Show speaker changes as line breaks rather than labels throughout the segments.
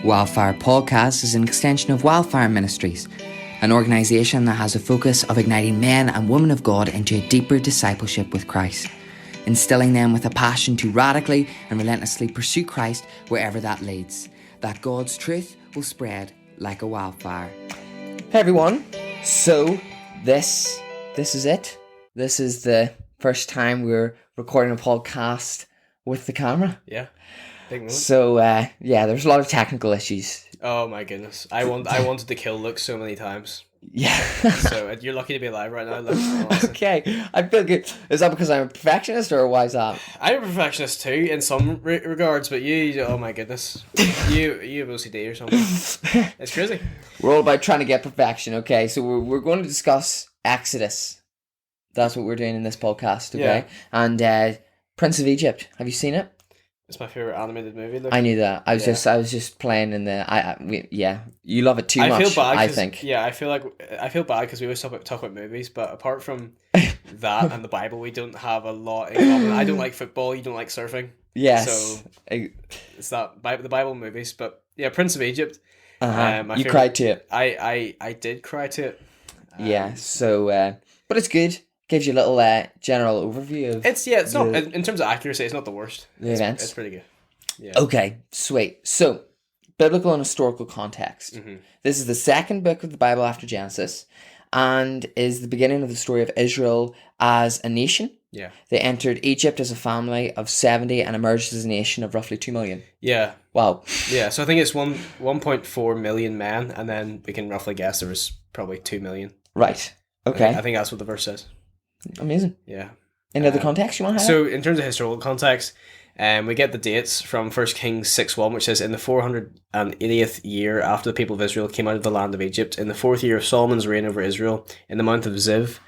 Wildfire Podcast is an extension of Wildfire Ministries, an organisation that has a focus of igniting men and women of God into a deeper discipleship with Christ, instilling them with a passion to radically and relentlessly pursue Christ wherever that leads, that God's truth will spread like a wildfire. Hey everyone, so this is it. This is the first time we're recording a podcast with the camera.
Yeah. Big moment.
So, there's a lot of technical issues.
Oh my goodness. I wanted to kill Luke so many times.
Yeah.
So you're lucky to be alive right now, Luke. Honestly.
Okay. I feel good. Is that because I'm a perfectionist or why is that?
I'm a perfectionist too, in some regards, but you, oh my goodness. You have OCD or something. It's crazy.
We're all about trying to get perfection, okay? So we're going to discuss Exodus. That's what we're doing in this podcast, okay? Yeah. And Prince of Egypt. Have you seen it?
It's my favorite animated movie. Look.
I knew that. I was just playing in the. You love it too much. I feel bad. I think.
Yeah, I feel bad because we always talk about movies, but apart from that and the Bible, we don't have a lot in common. I don't like football. You don't like surfing.
Yes.
So it's that the Bible movies, but yeah, Prince of Egypt.
You cried to it.
I did cry to it.
Yeah. So, but it's good. Gives you a little general overview of
it's not in terms of accuracy, it's not the worst.
The events.
It's pretty good. Yeah.
Okay, sweet. So, biblical and historical context. Mm-hmm. This is the second book of the Bible after Genesis, and is the beginning of the story of Israel as a nation.
Yeah.
They entered Egypt as a family of 70 and emerged as a nation of roughly 2 million.
Yeah.
Wow.
Yeah, so I think it's 1.4 million men, and then we can roughly guess there was probably 2 million.
Right. Okay.
I think that's what the verse says.
Amazing.
Yeah.
Any other context you want to have?
So in terms of historical context, we get the dates from 1 Kings 6:1, which says, in the 480th year after the people of Israel came out of the land of Egypt, in the 4th year of Solomon's reign over Israel, in the month of Ziv,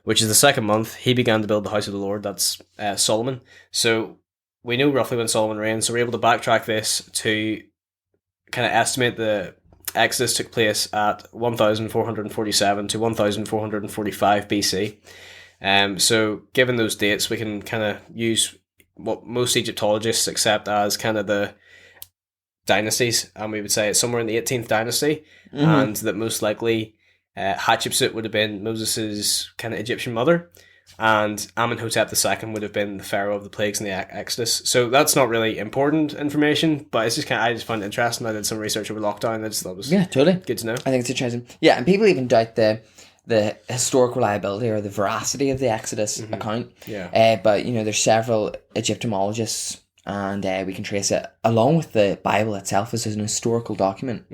which is the second month, he began to build the house of the Lord. That's Solomon. So we know roughly when Solomon reigned, so we're able to backtrack this to kind of estimate the Exodus took place at 1447 to 1445 BC. So given those dates, we can kind of use what most Egyptologists accept as kind of the dynasties, and we would say it's somewhere in the 18th dynasty, and that most likely Hatshepsut would have been Moses' kind of Egyptian mother, and Amenhotep II would have been the pharaoh of the plagues in the Exodus. So that's not really important information, but it's just I just find it interesting. I did some research over lockdown. I just thought it was
totally
good to know.
I think it's interesting. Yeah, and people even doubt the historical reliability or the veracity of the Exodus account.
Yeah.
But there's several Egyptologists, and we can trace it along with the Bible itself as an historical document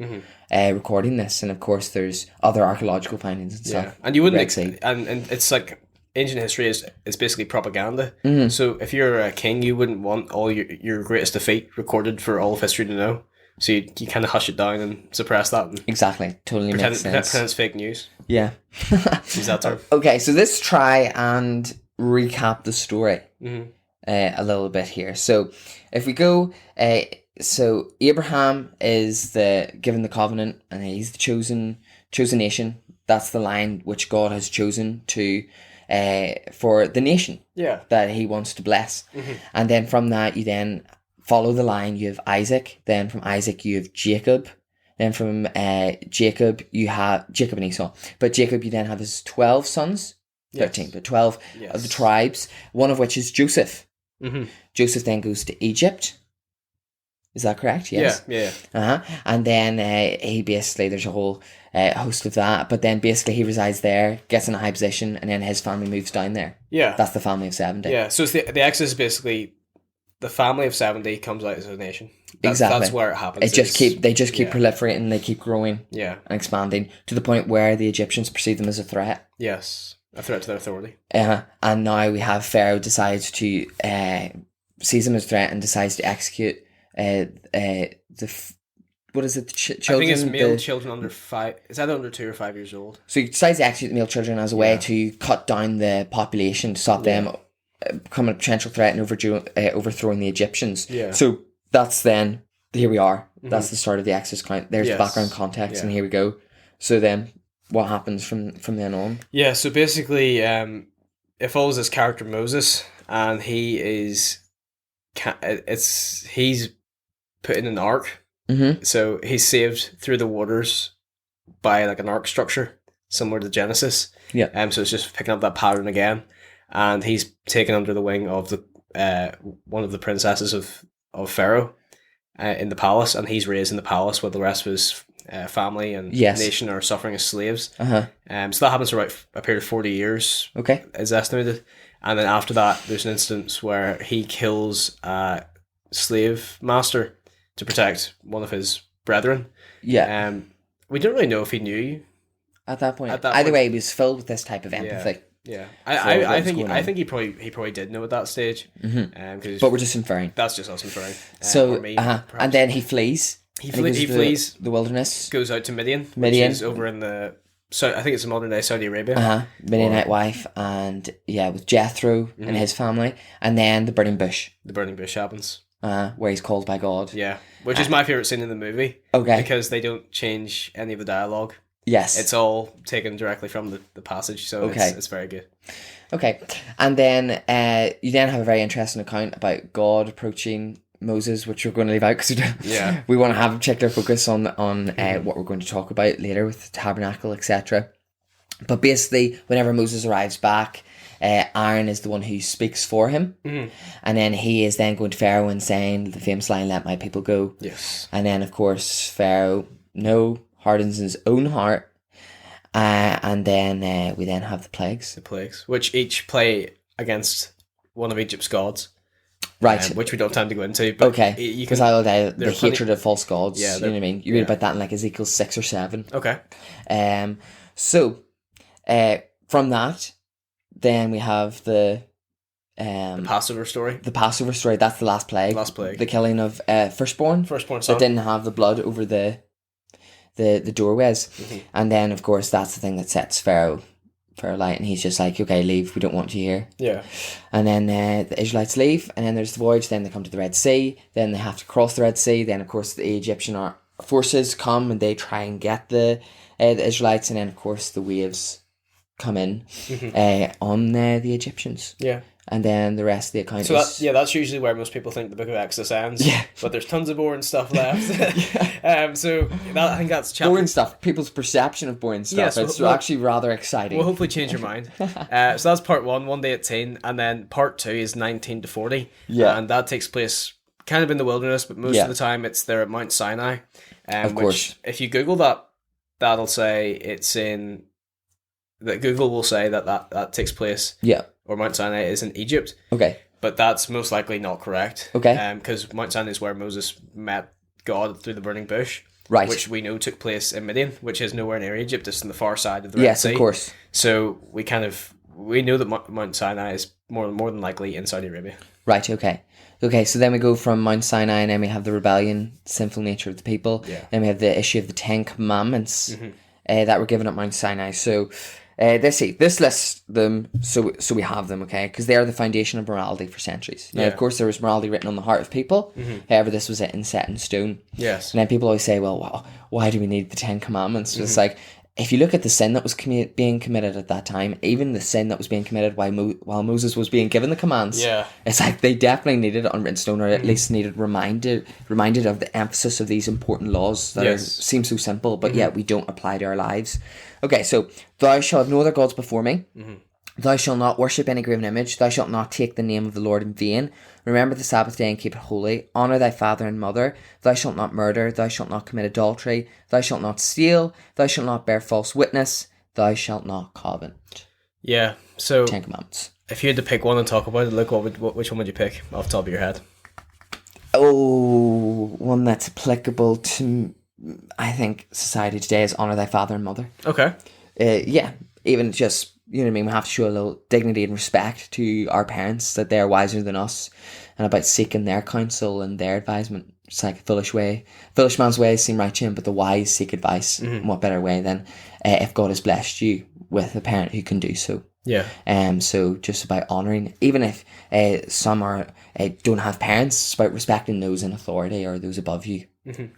recording this. And of course, there's other archaeological findings and stuff.
And you wouldn't, and it's like ancient history is basically propaganda. So if you're a king, you wouldn't want all your greatest defeat recorded for all of history to know. So you kind of hush it down and suppress that. And
exactly. Totally makes sense.
Pretend it's fake news.
Yeah.
Use that term.
Okay, so let's try and recap the story a little bit here. So if we go, so Abraham is given the covenant, and he's the chosen nation. That's the line which God has chosen to for the nation that he wants to bless. And then from that, you then follow the line. You have Isaac. Then from Isaac, you have Jacob. Then from Jacob, you have Jacob and Esau. But Jacob, you then have his 12 sons. 13, but 12 of the tribes. One of which is Joseph. Joseph then goes to Egypt. Is that correct? Yes.
Yeah.
And then he basically, there's a whole host of that. But then basically he resides there, gets in a high position, and then his family moves down there. Yeah. That's the family of 70.
Yeah. So it's the Exodus is basically the family of 70 comes out as a nation.
Exactly.
That's where it happens.
They just keep proliferating, they keep growing and expanding to the point where the Egyptians perceive them as a threat.
Yes. A threat to their authority.
And now we have Pharaoh decides to sees them as a threat and decides to execute what is it? Children.
I think it's male children under 5. It's either under 2 or 5 years old.
So he decides to execute the male children as a way to cut down the population, to stop them becoming a potential threat and overthrowing the Egyptians.
Yeah.
So that's then, here we are. That's the start of the Exodus count. There's the background context, and here we go. So then, what happens from then on?
Yeah, so basically, it follows this character Moses, and he's put in an ark
Mm-hmm.
So he's saved through the waters by like an ark structure, similar to Genesis.
Yeah.
So it's just picking up that pattern again. And he's taken under the wing of the one of the princesses of Pharaoh in the palace, and he's raised in the palace while the rest of his family and nation are suffering as slaves.
Uh-huh.
So that happens for about a period of 40 years.
Okay.
Is estimated. And then after that, there's an instance where he kills a slave master to protect one of his brethren.
Yeah.
We don't really know if he knew
at that point. Either way, he was filled with this type of empathy.
Yeah. I think he probably did know at that stage.
Mm-hmm. But we're just inferring.
That's just us inferring.
So, and then he flees.
He flees
the wilderness.
Goes out to Midian, which is over in the... So I think it's modern day Saudi Arabia.
Midianite wife, and with Jethro and his family, and then the burning bush.
The burning bush happens.
Where he's called by God.
Yeah, which is my favourite scene in the movie. Okay. Because they don't change any of the dialogue.
Yes.
It's all taken directly from the passage, so it's very good. Okay.
And then you then have a very interesting account about God approaching Moses, which we're going to leave out because we want to have a particular focus on what we're going to talk about later with the tabernacle, etc. But basically, whenever Moses arrives back, Aaron is the one who speaks for him, and then he is then going to Pharaoh and saying the famous line, "Let my people go."
Yes.
And then, of course, Pharaoh hardens his own heart, and then we then have the plagues.
The plagues, which each play against one of Egypt's gods.
Right.
Which we don't have time to go into. But
because the hatred of false gods. Yeah, you know what I mean? You read about that in like Ezekiel 6 or 7.
Okay.
So, from that, then we have the
Passover story.
The Passover story, that's the last plague. The killing of firstborn.
Firstborn son.
That didn't have the blood over the doorways. Mm-hmm. And then, of course, that's the thing that sets Pharaoh light, and he's just like, okay, leave, we don't want you here.
Yeah.
And then the Israelites leave, and then there's the voyage, then they come to the Red Sea, then they have to cross the Red Sea, then of course the Egyptian forces come and they try and get the Israelites, and then of course the waves come in on the Egyptians.
Yeah.
And then the rest of the account
that's usually where most people think the book of Exodus ends. Yeah. But there's tons of boring stuff left. So I think that's chapter...
Boring stuff. People's perception of boring stuff. Yes, it's actually rather exciting.
We'll hopefully change your mind. So that's part 1 to 18. And then part 2 is 19 to 40. Yeah. And that takes place kind of in the wilderness, but most of the time it's there at Mount Sinai. Of course. If you Google that, that'll say it's in... That Google will say that takes place...
Yeah.
Or Mount Sinai is in Egypt.
Okay.
But that's most likely not correct.
Okay.
Because Mount Sinai is where Moses met God through the burning bush.
Right.
Which we know took place in Midian, which is nowhere near Egypt. It's on the far side of the Red
Yes,
Sea.
of course.
So we know that Mount Sinai is more than likely in Saudi Arabia.
Right, okay. Okay, so then we go from Mount Sinai, and then we have the rebellion, sinful nature of the people. Yeah. Then we have the issue of the 10 Commandments that were given at Mount Sinai. So... this lists them, so we have them, okay, because they are the foundation of morality for centuries. Now, of course, there was morality written on the heart of people. However, this was set in stone.
Yes.
And then people always say, well, why do we need the 10 Commandments? It's like, if you look at the sin that was being committed at that time, even the sin that was being committed while Moses was being given the commands, it's like they definitely needed it on written stone, or at least needed reminded of the emphasis of these important laws that seem so simple, but yet we don't apply to our lives. Okay, so thou shalt have no other gods before me. Thou shalt not worship any graven image. Thou shalt not take the name of the Lord in vain. Remember the Sabbath day and keep it holy. Honour thy father and mother. Thou shalt not murder. Thou shalt not commit adultery. Thou shalt not steal. Thou shalt not bear false witness. Thou shalt not covet.
Yeah, so
10 Commandments.
If you had to pick one and talk about it, look, which one would you pick off the top of your head?
Oh, one that's applicable to, I think, society today is honour thy father and mother.
Okay.
Even just, you know what I mean, we have to show a little dignity and respect to our parents, that they're wiser than us, and about seeking their counsel and their advisement. It's like a foolish man's ways seem right to him, but the wise seek advice. And what better way than if God has blessed you with a parent who can do so.
Yeah.
So just about honouring, even if some don't have parents, it's about respecting those in authority or those above you.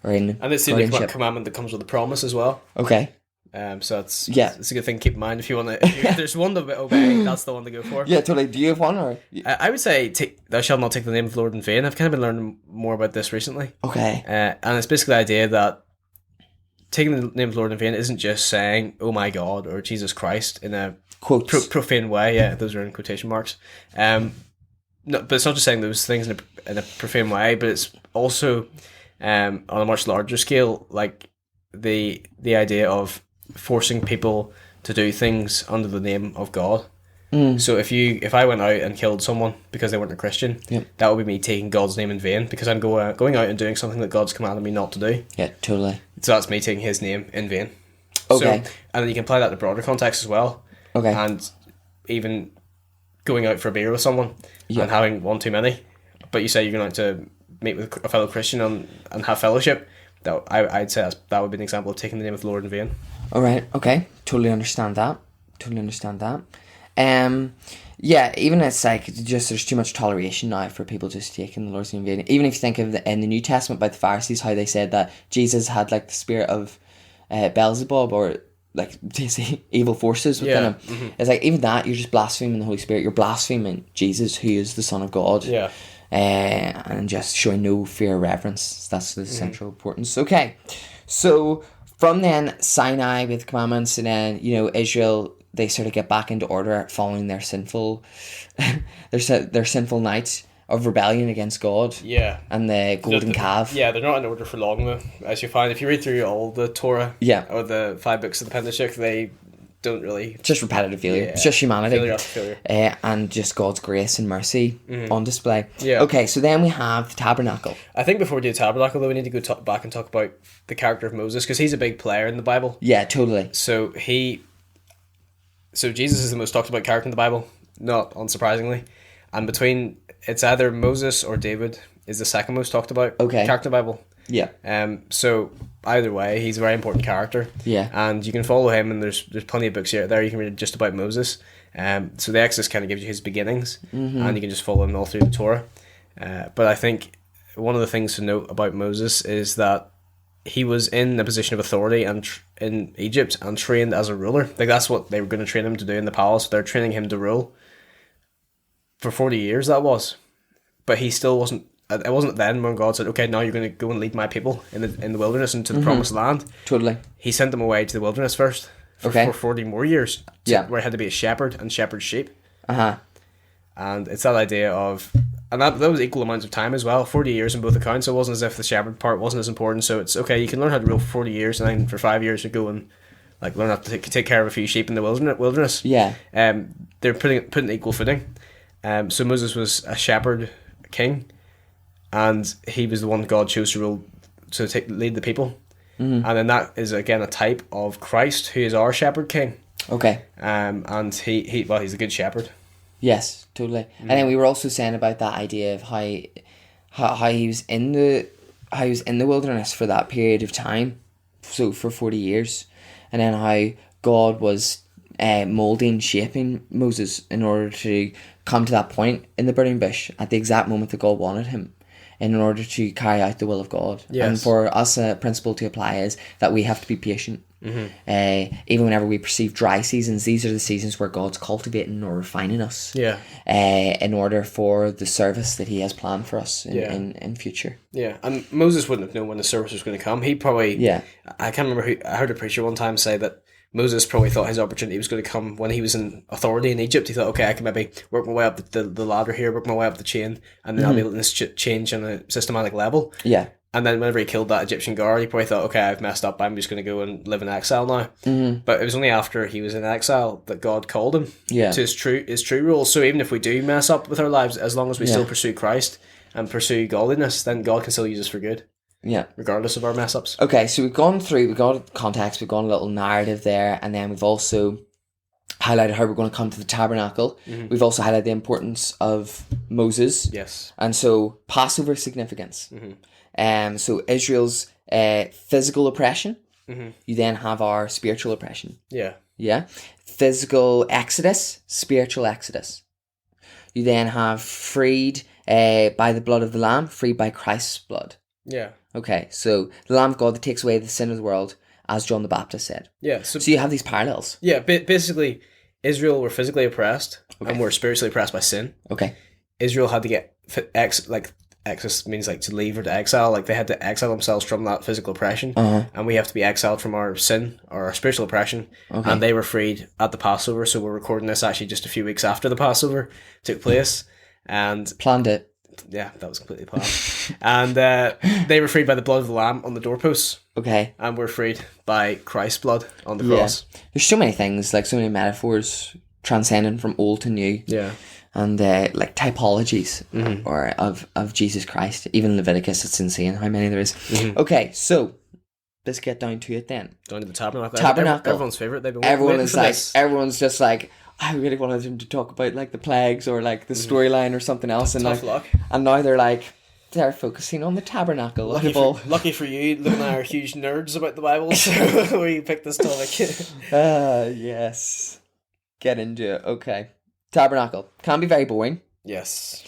Or in
and it seems like a commandment that comes with a promise as well.
Okay.
So it's a good thing to keep in mind if you want to. If there's one to obey, that's the one to go for.
Yeah, totally. Do you have one or?
I would say thou shalt not take the name of the Lord in vain. I've kind of been learning more about this recently.
Okay.
And it's basically the idea that taking the name of the Lord in vain isn't just saying "Oh my God" or "Jesus Christ" in a profane way. Yeah, those are in quotation marks. No, but it's not just saying those things in a profane way, but it's also on a much larger scale, like the idea of forcing people to do things under the name of God. So if I went out and killed someone because they weren't a Christian, that would be me taking God's name in vain, because I'm going out and doing something that God's commanded me not to do.
Yeah, totally.
So that's me taking his name in vain.
Okay.
So, and then you can apply that to broader context as well.
Okay.
And even going out for a beer with someone and having one too many, but you say you're going out to meet with a fellow Christian and have fellowship, that I'd say that would be an example of taking the name of the Lord in vain.
All right. Okay. Totally understand that. Yeah, even it's like just there's too much toleration now for people just taking the Lord's name in vain. Even if you think of in the New Testament about the Pharisees, how they said that Jesus had like the spirit of Beelzebub, or like basically evil forces within him. Mm-hmm. It's like even that, you're just blaspheming the Holy Spirit. You're blaspheming Jesus, who is the Son of God.
Yeah.
And just showing no fear or reverence. That's the central importance. Okay, so from then Sinai with the commandments, and then Israel, they sort of get back into order following their sinful, their sinful nights of rebellion against God.
Yeah.
And the golden calf.
Yeah, they're not in order for long though, as you find if you read through all the Torah.
Yeah.
Or the 5 books of the Pentateuch, they don't really.
Just repetitive failure. Yeah. It's just humanity.
Failure after failure.
And just God's grace and mercy on display.
Yeah.
Okay, so then we have the tabernacle.
I think before we do the tabernacle though, we need to go back and talk about the character of Moses, because he's a big player in the Bible.
Yeah, totally.
So Jesus is the most talked about character in the Bible, not unsurprisingly. And it's either Moses or David is the second most talked about character in the Bible.
Yeah.
So either way, he's a very important character.
Yeah.
And you can follow him, and there's plenty of books here there you can read just about Moses. So the Exodus kind of gives you his beginnings, and you can just follow him all through the Torah. But I think one of the things to note about Moses is that he was in a position of authority and in Egypt and trained as a ruler. Like that's what they were going to train him to do in the palace. They're training him to rule for 40 years. That was, but he still wasn't. It wasn't then when God said, "Okay, now you're going to go and lead my people in the wilderness into the promised land."
Totally.
He sent them away to the wilderness first for 40 more years. Where he had to be a shepherd and shepherd sheep. And it's that idea of. And that was equal amounts of time as well, 40 years in both accounts. So it wasn't as if the shepherd part wasn't as important. So it's okay, you can learn how to rule for 40 years, and then for 5 years you go and like learn how to take care of a few sheep in the wilderness.
Yeah.
They're putting equal footing. So Moses was a shepherd king, and he was the one God chose to rule, to lead the people. And then that is again a type of Christ, who is our shepherd king.
Okay.
And he's a good shepherd.
Yes, totally. And then we were also saying about that idea of how he was in the wilderness for that period of time, so for 40 years, and then how God was molding, shaping Moses in order to come to that point in the burning bush at the exact moment that God wanted him, in order to carry out the will of God. Yes. And for us, a principle to apply is that we have to be patient. Even whenever we perceive dry seasons, these are the seasons where God's cultivating or refining us. Yeah. In order for the service that He has planned for us in future.
Yeah, and Moses wouldn't have known when the service was going to come. He probably. Yeah. I can't remember I heard a preacher one time say that Moses probably thought his opportunity was going to come when he was in authority in Egypt. He thought, okay, I can maybe work my way up the ladder here, work my way up the chain, and then I'll be able to change on a systematic level. Yeah. And then whenever he killed that Egyptian guard, he probably thought, okay, I've messed up. I'm just going to go and live in exile now. But it was only after he was in exile that God called him to his true rule. So even if we do mess up with our lives, as long as we still pursue Christ and pursue godliness, then God can still use us for good. Yeah. Regardless of our mess ups.
Okay, so we've got context, we've got a little narrative there, and then we've also highlighted how we're going to come to the tabernacle. We've also highlighted the importance of Moses. Yes. And so Passover significance. So Israel's physical oppression. You then have our spiritual oppression. Yeah. Yeah. Physical exodus, spiritual exodus. You then have freed by the blood of the Lamb, freed by Christ's blood. Yeah. Okay, so the Lamb of God that takes away the sin of the world, as John the Baptist said.
Yeah.
So you have these parallels.
Yeah, basically, Israel were physically oppressed and were spiritually oppressed by sin.
Okay.
Israel had to get exodus means like to leave or to exile. Like they had to exile themselves from that physical oppression, and we have to be exiled from our sin or our spiritual oppression. Okay. And they were freed at the Passover. So we're recording this actually just a few weeks after the Passover took place, and
planned it.
Yeah, that was completely planned. And they were freed by the blood of the Lamb on the doorposts. Okay. And we're freed by Christ's blood on the cross.
There's so many things, like so many metaphors transcending from old to new. Yeah. And like typologies or of Jesus Christ. Even Leviticus, it's insane how many there is. Okay, so let's get down to it then.
Down to the tabernacle.
Everyone's
favourite. They've been
everyone's just like, I really wanted them to talk about like the plagues or like the storyline or something else. And
tough luck.
And now they're focusing on the tabernacle.
Lucky for you, Luke and I are huge nerds about the Bible, so we picked this topic.
Yes. Get into it. Okay. Tabernacle can be very boring.
Yes.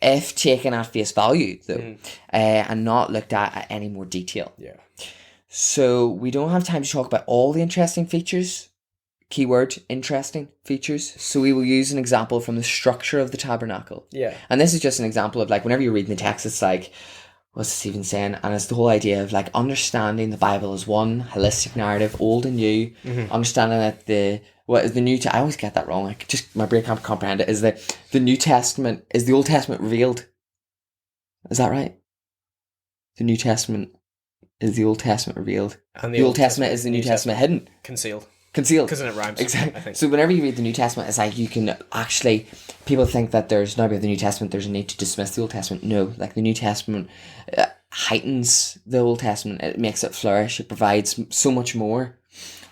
If taken at face value, though, and not looked at any more detail.
Yeah.
So we don't have time to talk about all the interesting features. Keyword, interesting features. So we will use an example from the structure of the tabernacle.
Yeah.
And this is just an example of like, whenever you're reading the text, it's like, what's this even saying? And it's the whole idea of like understanding the Bible as one holistic narrative, old and new, understanding that the New I always get that wrong. Like just my brain can't comprehend it. Is the New Testament, is the Old Testament revealed? Is that right? The New Testament is the Old Testament revealed. And the Old Testament is the New Testament hidden.
Concealed.
Because
it rhymes.
Exactly.
I think.
So whenever you read the New Testament, it's like you can actually, people think that there's now with the New Testament, there's a need to dismiss the Old Testament. No, like the New Testament heightens the Old Testament. It makes it flourish. It provides so much more.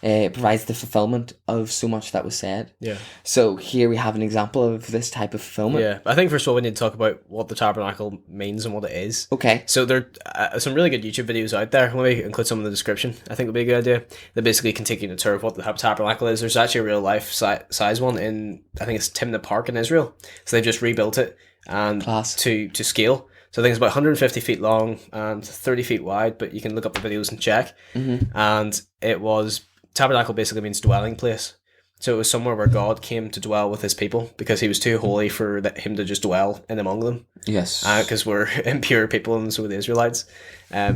It provides the fulfillment of so much that was said.
Yeah.
So here we have an example of this type of fulfillment.
Yeah. I think first of all we need to talk about what the tabernacle means and what it is.
Okay.
So there are some really good YouTube videos out there. Let me include some in the description. I think would be a good idea. They basically can take you on a tour of what the tabernacle is. There's actually a real life size one in, I think it's Timna Park in Israel. So they just rebuilt it and to scale. So I think it's about 150 feet long and 30 feet wide, but you can look up the videos and check. And it was... Tabernacle basically means dwelling place. So it was somewhere where God came to dwell with his people because he was too holy for him to just dwell in among them.
Yes.
Because we're impure people and so were the Israelites.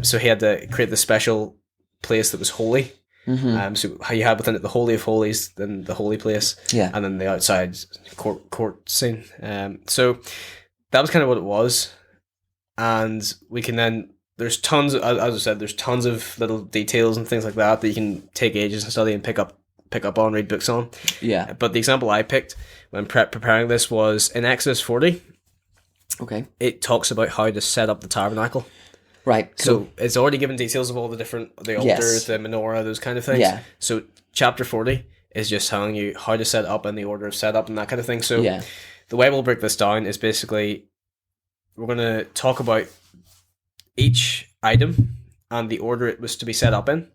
So he had to create this special place that was holy. So how you had within it the Holy of Holies, then the holy place, and then the outside court scene. So that was kind of what it was. And we can then... There's tons, as I said, there's tons of little details and things like that you can take ages and study and pick up on, read books on.
Yeah.
But the example I picked when preparing this was in Exodus 40.
Okay.
It talks about how to set up the tabernacle.
Right.
So it's already given details of all the altar, the menorah, those kind of things. Yeah. So chapter 40 is just telling you how to set up and the order of setup and that kind of thing. So the way we'll break this down is basically we're going to talk about each item and the order it was to be set up in,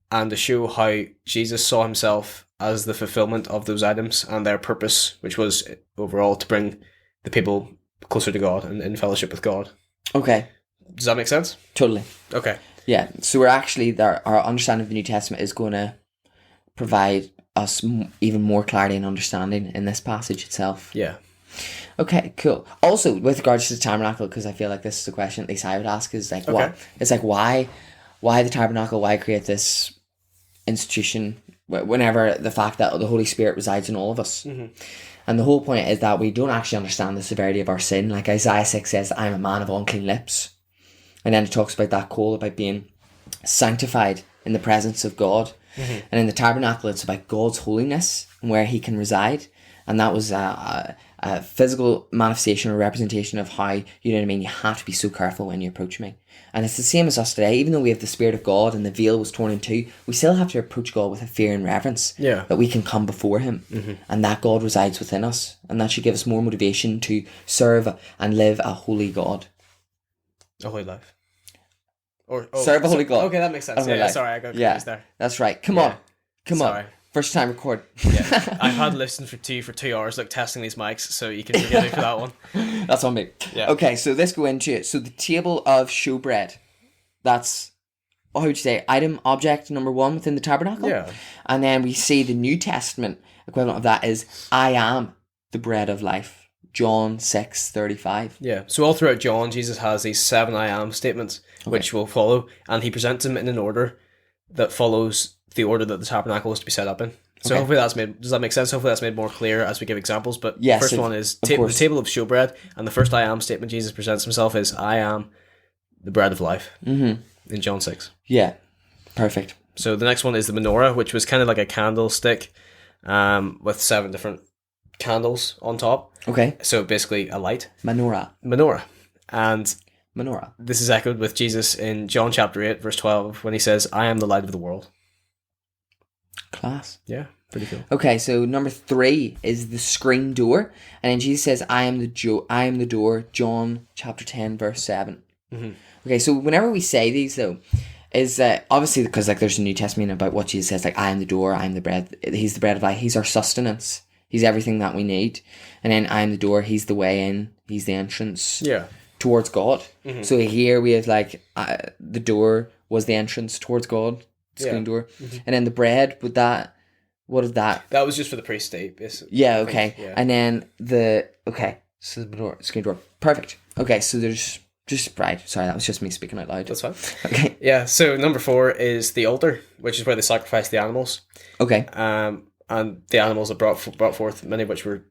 and to show how Jesus saw himself as the fulfillment of those items and their purpose, which was overall to bring the people closer to God and in fellowship with God.
Okay.
Does that make sense?
Totally.
Okay.
Yeah, so we're actually, our understanding of the New Testament is going to provide us even more clarity and understanding in this passage itself.
Yeah.
Okay, cool. Also, with regards to the tabernacle, because I feel like this is a question at least I would ask, is like, what? It's like, why the tabernacle? Why create this institution whenever the fact that the Holy Spirit resides in all of us? And the whole point is that we don't actually understand the severity of our sin. Like Isaiah 6 says, I'm a man of unclean lips. And then it talks about that call about being sanctified in the presence of God. And in the tabernacle, it's about God's holiness and where he can reside. And that was a physical manifestation or representation of how, you know what I mean, you have to be so careful when you approach me. And it's the same as us today. Even though we have the Spirit of God and the veil was torn in two, we still have to approach God with a fear and reverence. Yeah. That we can come before him. And that God resides within us. And that should give us more motivation to serve and live a holy God.
A holy life.
Serve a holy God.
Okay, that makes sense. Yeah, sorry, I got confused there.
That's right. Come on. First time record.
I've had listened to you for 2 hours, like testing these mics, so you can forgive me for that one.
That's on me. Yeah. Okay, so let's go into it. So the table of showbread, that's how would you say, item, object number 1 within the tabernacle.
Yeah.
And then we see the New Testament equivalent of that is, I am the bread of life. John 6:35.
Yeah. So all throughout John, Jesus has these 7 I am statements, which will follow, and he presents them in an order that follows the order that the tabernacle is to be set up in. So hopefully does that make sense? Hopefully that's made more clear as we give examples. But
yes,
the first one is the table of showbread, and the first I am statement Jesus presents himself is, I am the bread of life, in John 6.
Yeah, perfect.
So the next one is the menorah, which was kind of like a candlestick with 7 different candles on top.
Okay.
So basically a light.
Menorah.
And
Menorah. This
is echoed with Jesus in John chapter 8, verse 12, when he says, I am the light of the world.
Class.
Yeah, pretty cool.
Okay, so number 3 is the screen door. And then Jesus says, I am the door, John chapter 10, verse 7. Mm-hmm. Okay, so whenever we say these, though, is obviously because like there's a New Testament about what Jesus says, like, I am the door, I am the bread, he's the bread of life, he's our sustenance, he's everything that we need. And then I am the door, he's the way in, he's the entrance towards God. Mm-hmm. So here we have like the door was the entrance towards God, screen door. Mm-hmm. And then the bread, what is that?
That was just for the priest state, basically.
Yeah, okay. Yeah. And then so the door, screen door. Perfect. Okay, so there's just right. Sorry, that was just me speaking out loud.
That's fine.
Okay.
Yeah, so number 4 is the altar, which is where they sacrifice the animals.
Okay.
And the animals that brought forth, many of which were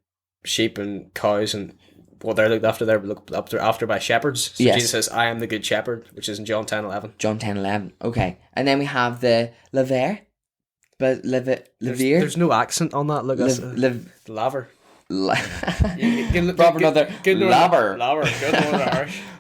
sheep and cows, and what they're looked after, they're looked after by shepherds. So yes. Jesus says, I am the good shepherd, which is in John 10:11.
John 10:11. Okay. And then we have the laver. But lever.
There's no accent on that. Look, laver.
Proper another laver.
Good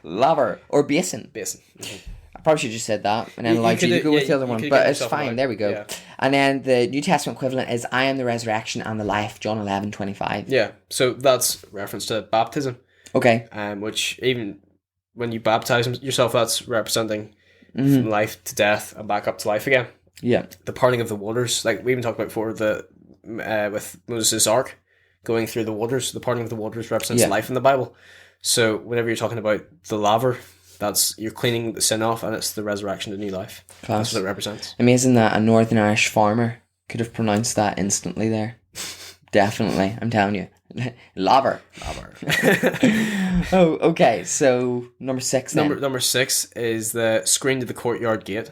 laver or basin.
Mm-hmm.
I probably should have just said that and then allowed you to go with the other one, but it's fine. There we go. Yeah. And then the New Testament equivalent is I am the resurrection and the life, John 11:25.
Yeah, so that's reference to baptism.
Okay.
Which even when you baptize yourself, that's representing from life to death and back up to life again.
Yeah.
The parting of the waters, like we even talked about before, with Moses' ark going through the waters, the parting of the waters represents life in the Bible. So whenever you're talking about the laver, that's you're cleaning the sin off, and it's the resurrection to new life.
Class.
That's what it represents.
Amazing that a Northern Irish farmer could have pronounced that instantly there. Definitely, I'm telling you. Laver. Oh, okay. So number 6 then.
Number 6 is the screen to the courtyard gate.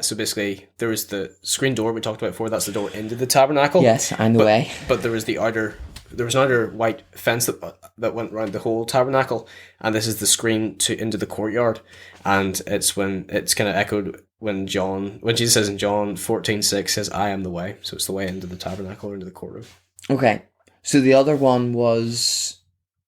So basically, there was the screen door we talked about before. That's the door into the tabernacle.
Yes, I'm the way.
But there was another white fence that went around the whole tabernacle, and this is the screen into the courtyard. And it's kind of echoed when Jesus says in John 14:6 says, "I am the way." So it's the way into the tabernacle or into the courtroom.
Okay, so the other one was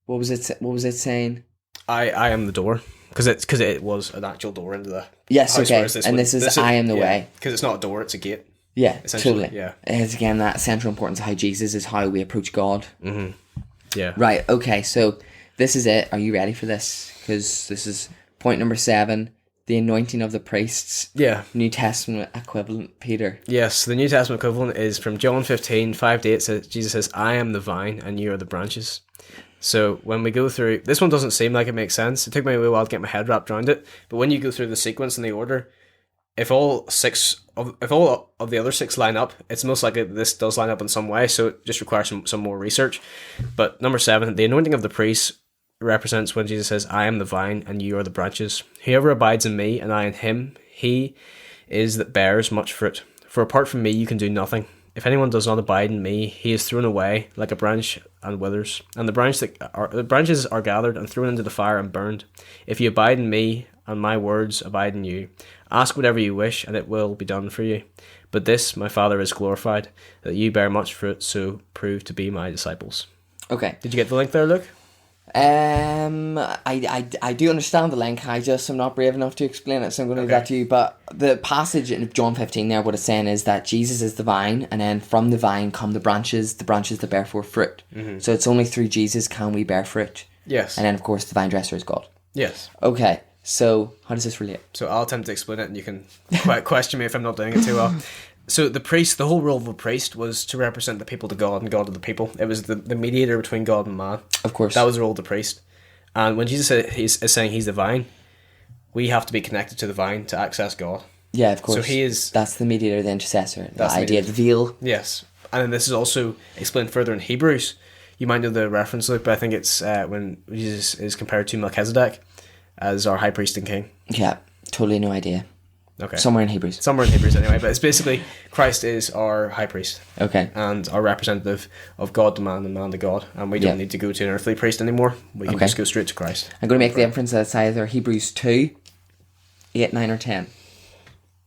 what was it? What was it saying?
I am the door. Because it was an actual door into the
house.
Okay.
This is I am the way.
Because it's not a door, it's a gate.
Yeah, totally.
Yeah.
It's again that central importance of how Jesus is how we approach God.
Mm-hmm. Yeah.
Right, okay, so this is it. Are you ready for this? Because this is point number 7, the anointing of the priests.
Yeah.
New Testament equivalent, Peter.
Yes, the New Testament equivalent is from John 15:5-8. Jesus says, I am the vine and you are the branches. So when we go through, this one doesn't seem like it makes sense. It took me a while to get my head wrapped around it. But when you go through the sequence and the order, if all of the other 6 line up, it's most likely this does line up in some way. So it just requires some more research. But number 7, the anointing of the priests represents when Jesus says, I am the vine and you are the branches. Whoever abides in me and I in him, he is that bears much fruit. For apart from me, you can do nothing. If anyone does not abide in me, he is thrown away like a branch and withers. And the branches are gathered and thrown into the fire and burned. If you abide in me, and my words abide in you, ask whatever you wish, and it will be done for you. But this, my Father, is glorified, that you bear much fruit, so prove to be my disciples. Okay. Did you get the link there, Luke?
I do understand the link. I'm not brave enough to explain it, so I'm going to leave that to you. But the passage in John 15 there, what it's saying is that Jesus is the vine, and then from the vine come the branches that bear forth fruit. Mm-hmm. So it's only through Jesus can we bear fruit.
Yes.
And then, of course, the vine dresser is God.
Yes.
Okay, so how does this relate?
So I'll attempt to explain it, and you can question me if I'm not doing it too well. So the whole role of a priest was to represent the people to God and God to the people. It was the mediator between God and man.
Of course.
That was the role of the priest. And when Jesus is saying he's the vine, we have to be connected to the vine to access God.
Yeah, of course.
So he is...
That's the mediator, the intercessor. The
That's the
idea of the veil.
Yes. And then this is also explained further in Hebrews. You might know the reference, Luke, but I think it's when Jesus is compared to Melchizedek as our high priest and king.
Yeah, totally no idea.
Okay.
Somewhere in Hebrews.
Somewhere in Hebrews anyway, but it's basically Christ is our high priest.
Okay.
And our representative of God to man and man to God. And we don't need to go to an earthly priest anymore. We can just go straight to Christ.
I'm going to make the inference that it's either Hebrews 2, 8, 9 or 10.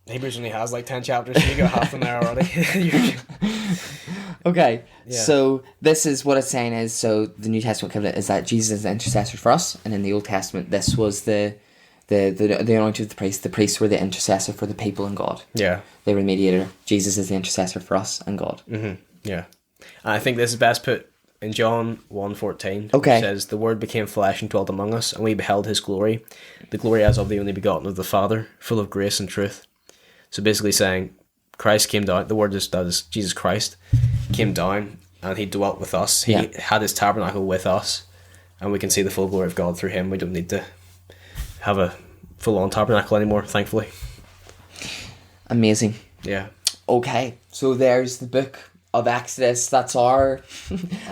Hebrews only has like 10 chapters, so you got half in there already.
Okay,
Yeah.
so this is what it's saying is, so the New Testament equivalent is that Jesus is the intercessor for us, and in the Old Testament this was the anointing of the priest. The priests were the intercessor for the people and God.
Yeah.
They were the mediator. Jesus is the intercessor for us and God.
Mm-hmm. Yeah. And I think this is best put in John 1:14.
Okay.
It says, "The Word became flesh and dwelt among us, and we beheld his glory, the glory as of the only begotten of the Father, full of grace and truth." So basically saying, Christ came down, the Word that is Jesus Christ, came down, and he dwelt with us. He had his tabernacle with us, and we can see the full glory of God through him. We don't need to have a full-on tabernacle anymore, thankfully.
Amazing.
Yeah.
Okay, so there's the book of Exodus. That's our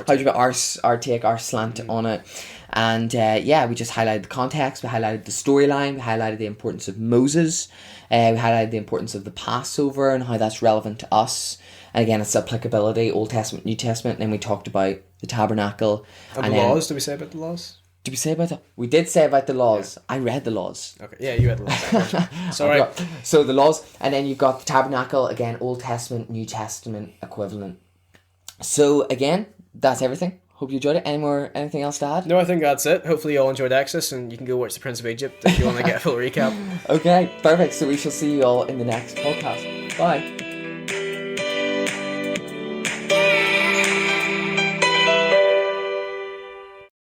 our take, our slant on it. And we just highlighted the context, we highlighted the storyline, we highlighted the importance of Moses, we highlighted the importance of the Passover and how that's relevant to us. And again, it's applicability, Old Testament, New Testament. And then we talked about the tabernacle.
And the laws, did we say about the laws?
Did we say about that? We did say about the laws. Yeah. I read the laws.
Okay, yeah, you read the laws. Sorry.
So the laws, and then you've got the tabernacle, again, Old Testament, New Testament equivalent. So again, that's everything. Hope you enjoyed it. Anything else to add?
No, I think that's it. Hopefully you all enjoyed Exodus, and you can go watch The Prince of Egypt if you want to get a full recap.
Okay, perfect. So we shall see you all in the next podcast. Bye.